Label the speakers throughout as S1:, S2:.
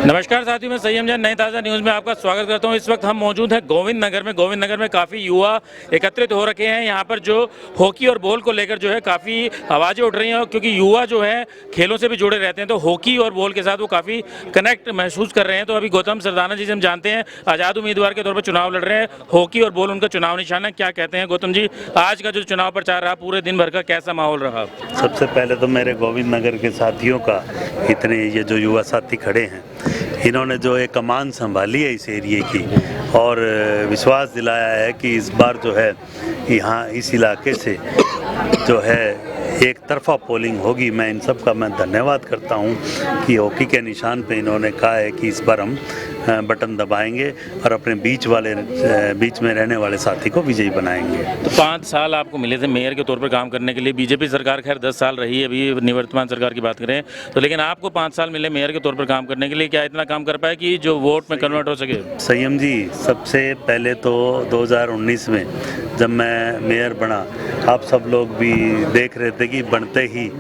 S1: नमस्कार साथियों, मैं संयम जैन नई ताज़ा न्यूज़ में आपका स्वागत करता हूं। इस वक्त हम मौजूद हैं गोविंद नगर में काफ़ी युवा एकत्रित हो रखे हैं। यहां पर जो हॉकी और बॉल को लेकर जो है काफ़ी आवाज़ें उठ रही हैं, क्योंकि युवा जो है खेलों से भी जुड़े रहते हैं, तो हॉकी और बॉल के साथ वो काफ़ी कनेक्ट महसूस कर रहे हैं। तो अभी गौतम सरदाना जी से हम जानते हैं, आज़ाद उम्मीदवार के तौर पर चुनाव लड़ रहे हैं। हॉकी और बॉल उनका चुनाव निशान है। क्या कहते हैं गौतम जी, आज का जो चुनाव प्रचार रहा पूरे दिन भर का, कैसा माहौल रहा?
S2: सबसे पहले तो मेरे गोविंद नगर के साथियों का, इतने ये जो युवा साथी खड़े हैं, इन्होंने जो एक कमान संभाली है इस एरिए की और विश्वास दिलाया है कि इस बार जो है यहाँ इस इलाके से जो है एक तरफा पोलिंग होगी। मैं इन सब का धन्यवाद करता हूँ कि हॉकी के निशान पे इन्होंने कहा है कि इस बार हम बटन दबाएंगे और अपने बीच में रहने वाले साथी को विजयी बनाएंगे।
S1: तो 5 साल आपको मिले थे मेयर के तौर पर काम करने के लिए। बीजेपी सरकार खैर 10 साल रही है, अभी निवर्तमान सरकार की बात करें तो, लेकिन आपको 5 साल मिले मेयर के तौर पर काम करने के लिए। क्या इतना काम कर पाए कि जो वोट में कन्वर्ट हो सके?
S2: संयम जी, सबसे पहले तो 2019 में जब मैं मेयर बना, आप सब लोग भी देख रहे थे कि बनते ही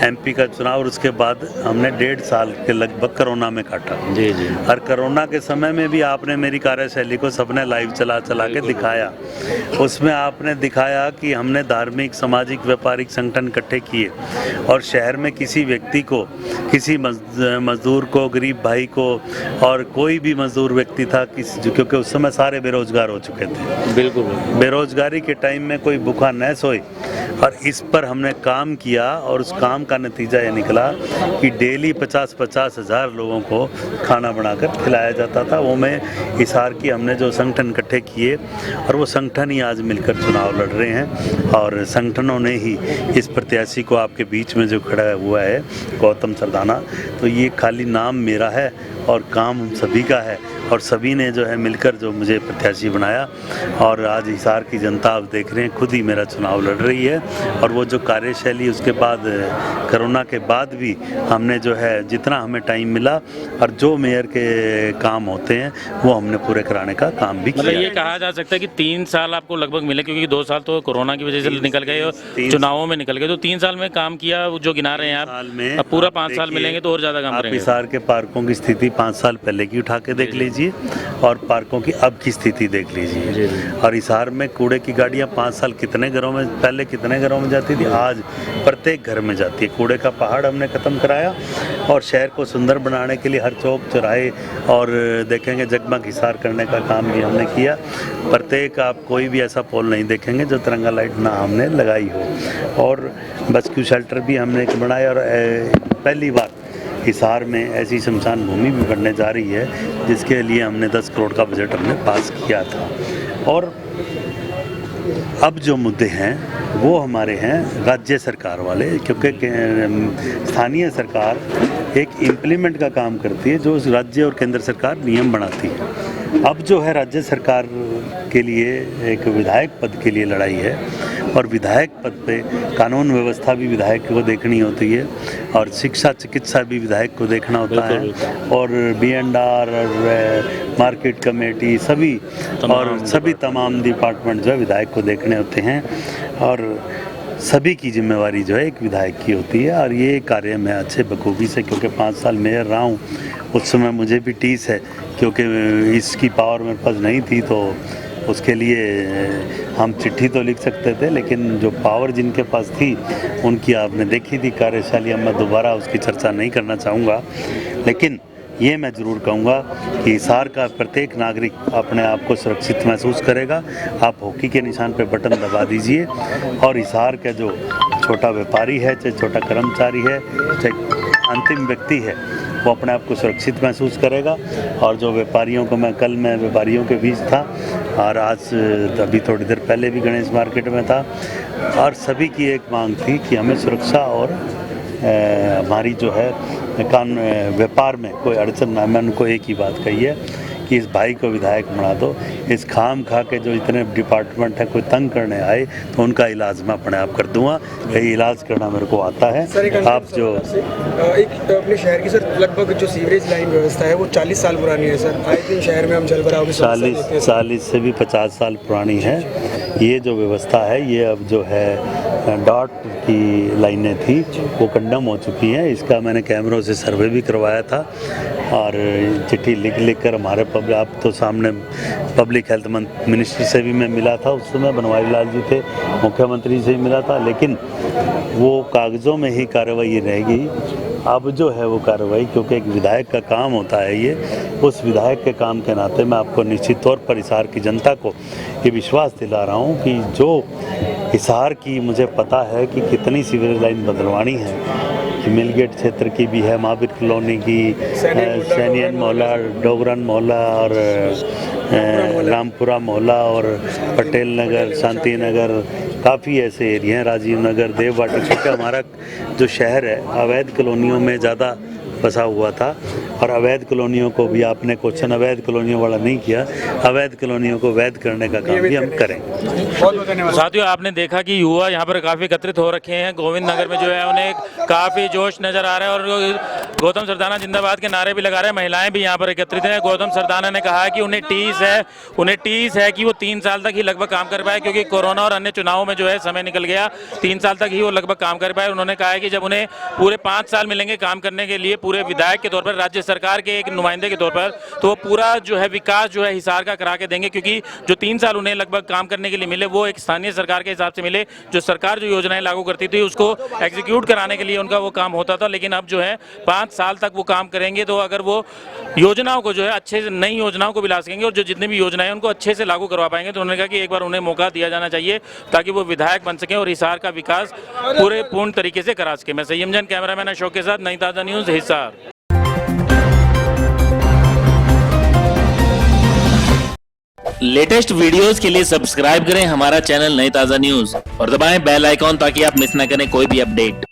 S2: एमपी का चुनाव और उसके बाद हमने 1.5 साल के लगभग कोरोना में काटा।
S1: जी जी।
S2: और कोरोना के समय में भी आपने मेरी कार्यशैली को सबने लाइव चला के दिखाया। उसमें आपने दिखाया कि हमने धार्मिक, सामाजिक, व्यापारिक संगठन इकट्ठे किए और शहर में किसी व्यक्ति को, किसी मजदूर को, गरीब भाई को, और कोई भी मजदूर व्यक्ति था क्योंकि उस समय सारे बेरोजगार हो चुके थे।
S1: बिल्कुल।
S2: बेरोजगारी के टाइम में कोई भूखा न सोए, और इस पर हमने काम किया और उस काम का नतीजा ये निकला कि डेली 50-50 हज़ार लोगों को खाना बनाकर खिलाया जाता था। वो में हिसार की हमने जो संगठन इकट्ठे किए और वो संगठन ही आज मिलकर चुनाव लड़ रहे हैं। और संगठनों ने ही इस प्रत्याशी को आपके बीच में जो खड़ा हुआ है गौतम सरदाना, तो ये खाली नाम मेरा है और काम सभी का है, और सभी ने जो है मिलकर जो मुझे प्रत्याशी बनाया। और आज हिसार की जनता आप देख रहे हैं खुद ही मेरा चुनाव लड़ रही है। और वो जो कार्यशैली उसके बाद कोरोना के बाद भी हमने जो है जितना हमें टाइम मिला और जो मेयर के काम होते हैं वो हमने पूरे कराने का काम भी किया।
S1: मतलब ये कहा जा सकता है कि 3 साल आपको लगभग मिले, क्योंकि 2 साल तो कोरोना की वजह से निकल गए और चुनावों में निकल गए, तो 3 साल में काम किया जो गिना रहे हैं आप। अब पूरा 5 साल मिलेंगे तो और ज़्यादा काम करेंगे।
S2: हिसार के पार्कों की स्थिति 5 साल पहले की उठा के देख लीजिए और पार्कों की अब की स्थिति देख लीजिए। और हिसार में कूड़े की गाड़ियाँ 5 साल कितने घरों में, पहले कितने घरों में जाती थी, आज प्रत्येक घर में जाती है। कूड़े का पहाड़ हमने ख़त्म कराया और शहर को सुंदर बनाने के लिए हर चौक चौराहे और देखेंगे जगमग हिसार करने का काम भी हमने किया। प्रत्येक आप कोई भी ऐसा पोल नहीं देखेंगे जो तिरंगा लाइट ना हमने लगाई हो। और रेस्क्यू शेल्टर भी हमने एक बनाया और पहली बार हिसार में ऐसी शमशान भूमि भी बनने जा रही है जिसके लिए हमने 10 करोड़ का बजट हमने पास किया था। और अब जो मुद्दे हैं वो हमारे हैं राज्य सरकार वाले, क्योंकि स्थानीय सरकार एक इम्प्लीमेंट का काम करती है जो राज्य और केंद्र सरकार नियम बनाती है। अब जो है राज्य सरकार के लिए एक विधायक पद के लिए लड़ाई है और विधायक पद पे कानून व्यवस्था भी विधायक को देखनी होती है और शिक्षा चिकित्सा भी विधायक को देखना होता है और B&R और मार्केट कमेटी सभी तमाम डिपार्टमेंट जो है विधायक को देखने होते हैं और सभी की जिम्मेवारी जो है एक विधायक की होती है। और ये कार्य मैं अच्छे बखूबी से, क्योंकि 5 साल मेयर रहा हूँ, उस समय मुझे भी टीस है क्योंकि इसकी पावर मेरे पास नहीं थी, तो उसके लिए हम चिट्ठी तो लिख सकते थे, लेकिन जो पावर जिनके पास थी उनकी आपने देखी थी कार्यशैली। अब मैं दोबारा उसकी चर्चा नहीं करना चाहूँगा, लेकिन ये मैं ज़रूर कहूँगा कि हिसार का प्रत्येक नागरिक अपने आप को सुरक्षित महसूस करेगा। आप हॉकी के निशान पे बटन दबा दीजिए और हिसार का जो छोटा व्यापारी है, चाहे छोटा कर्मचारी है, चाहे अंतिम व्यक्ति है, वो अपने आप को सुरक्षित महसूस करेगा। और जो व्यापारियों को मैं व्यापारियों के बीच था और आज अभी थोड़ी देर पहले भी गणेश मार्केट में था, और सभी की एक मांग थी कि हमें सुरक्षा और हमारी जो है व्यापार में कोई अड़चन ना। मैं उनको एक ही बात कही है कि इस भाई को विधायक बना दो, इस खाम खा के जो इतने डिपार्टमेंट है कोई तंग करने आए तो उनका इलाज मैं अपने आप कर दूंगा। यही इलाज करना मेरे को आता है। आप जो
S3: एक अपने शहर की सर लगभग जो सीवरेज लाइन व्यवस्था है वो 40 साल पुरानी है सर। आए दिन शहर में हम जल भराव की
S2: 40 से भी 50 साल पुरानी है ये जो व्यवस्था है। ये अब जो है डॉट की लाइनें थी वो कंडम हो चुकी हैं। इसका मैंने कैमरों से सर्वे भी करवाया था। और चिट्ठी लिख लिख कर हमारे आप तो सामने पब्लिक हेल्थ मिनिस्टर से भी मैं मिला था, उस समय बनवारी लाल जी थे, मुख्यमंत्री से भी मिला था, लेकिन वो कागज़ों में ही कार्रवाई रहेगी। अब जो है वो कार्रवाई, क्योंकि एक विधायक का काम होता है ये, उस विधायक के काम के नाते मैं आपको निश्चित तौर पर हिसार की जनता को ये विश्वास दिला रहा हूँ कि जो हिसार की मुझे पता है कि कितनी सीवरेज लाइन बदलवानी है, कि मिलगेट क्षेत्र की भी है, महावीर कॉलोनी की, सैनियन मोहल्ला, डोगरन मोहल्ला और रामपुरा मोहल्ला और पटेल नगर, शांति नगर, काफ़ी ऐसे एरिया हैं, राजीव नगर, देव वाटर, क्योंकि हमारा जो शहर है अवैध कॉलोनियों में ज़्यादा बसा हुआ था, और अवैध कॉलोनियों को भी आपने क्वेश्चन अवैध कॉलोनियों वाला नहीं किया, अवैध कॉलोनियों को वैध करने का काम भी हम करेंगे।
S3: बहुत बहुत धन्यवाद।
S1: साथियों, आपने देखा कि युवा यहाँ पर काफ़ी एकत्रित हो रखे हैं। गोविंद नगर में जो है उन्हें काफ़ी जोश नज़र आ रहा है और गौतम सरदाना जिंदाबाद के नारे भी लगा रहे हैं। महिलाएं भी यहाँ पर एकत्रित हैं। गौतम सरदाना ने कहा है कि उन्हें टीस है कि वो 3 साल तक ही लगभग काम कर पाए, क्योंकि कोरोना और अन्य चुनावों में जो है समय निकल गया, 3 साल तक ही वो लगभग काम कर पाए। उन्होंने कहा है कि जब उन्हें पूरे 5 साल मिलेंगे काम करने के लिए, पूरे विधायक के तौर पर, राज्य सरकार के एक नुमाइंदे के तौर पर, तो वो पूरा जो है विकास जो है हिसार का करा के देंगे, क्योंकि जो 3 साल उन्हें लगभग काम करने के लिए मिले वो एक स्थानीय सरकार के हिसाब से मिले। जो सरकार जो योजनाएं लागू करती थी उसको एग्जीक्यूट कराने के लिए उनका वो काम होता था, लेकिन अब जो है 5 साल तक वो काम करेंगे। तो अगर वो योजनाओं को जो है अच्छे से, नई योजनाओं को भी ला सकेंगे और जो जितनी भी योजनाएं हैं उनको अच्छे से लागू करवा पाएंगे, तो उन्होंने कहा कि एक बार उन्हें मौका दिया जाना चाहिए ताकि वो विधायक बन सकें और हिसार का विकास पूरे पूर्ण तरीके से करा सके। मैं संयम जैन, कैमरामैन अशोक के साथ, नई ताज़ा न्यूज़, हिसार।
S4: लेटेस्ट वीडियोस के लिए सब्सक्राइब करें हमारा चैनल नई ताज़ा न्यूज़ और दबाएं बेल आइकॉन ताकि आप मिस ना करें कोई भी अपडेट।